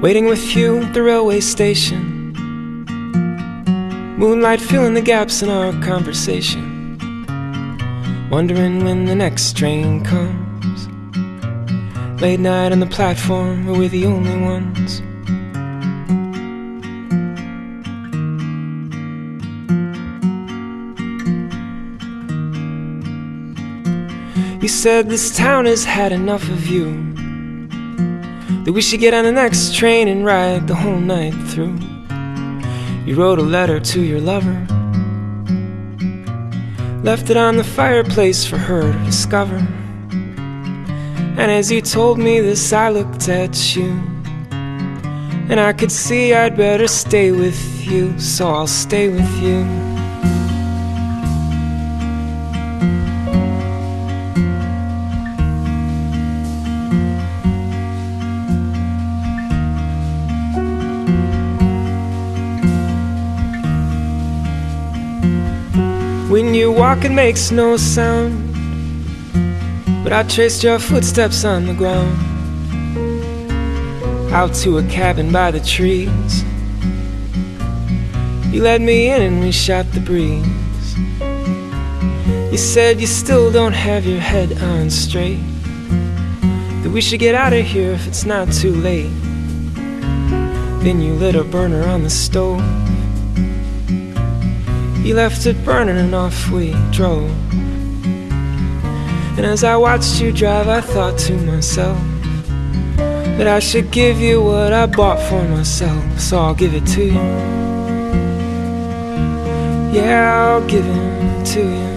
waiting with you at the railway station. Moonlight filling the gaps in our conversation, wondering when the next train comes. Late night on the platform, where we're the only ones. You said this town has had enough of you, that we should get on the next train and ride the whole night through. You wrote a letter to your lover, left it on the fireplace for her to discover. And as you told me this, I looked at you, and I could see I'd better stay with you, so I'll stay with you. When you walk, it makes no sound, but I traced your footsteps on the ground, out to a cabin by the trees. You led me in and we shot the breeze. You said you still don't have your head on straight, that we should get out of here if it's not too late. Then you lit a burner on the stove, you left it burning and off we drove. And as I watched you drive, I thought to myself that I should give you what I bought for myself, so I'll give it to you. Yeah, I'll give it to you.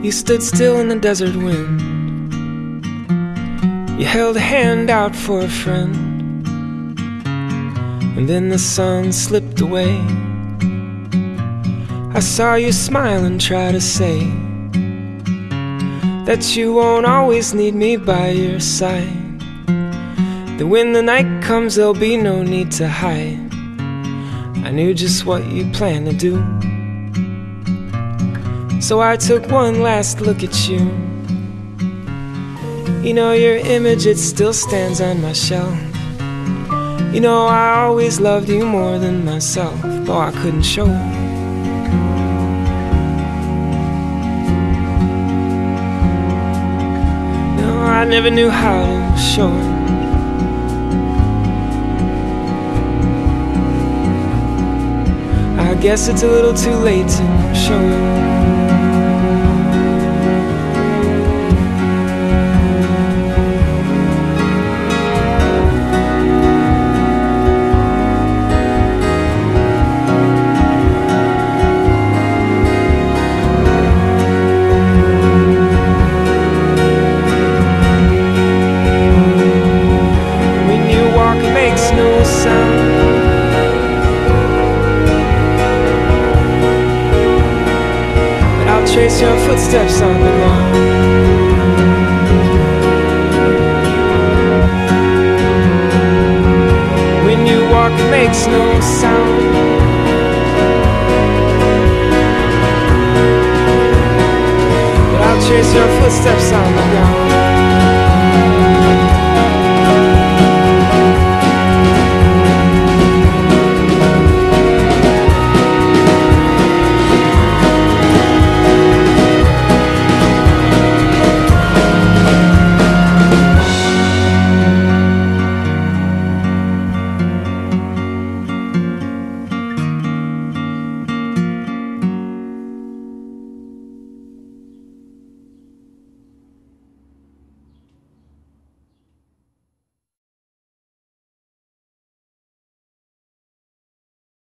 You stood still in the desert wind, you held a hand out for a friend, and then the sun slipped away. I saw you smile and try to say that you won't always need me by your side, that when the night comes there'll be no need to hide. I knew just what you planned to do, so I took one last look at you. You know your image, it still stands on my shelf. You know I always loved you more than myself, though I couldn't show it. No, I never knew how to show it. I guess it's a little too late to show it. No sound, but I'll trace your footsteps on the ground. When you walk, it makes no sound, but I'll trace your footsteps on the ground.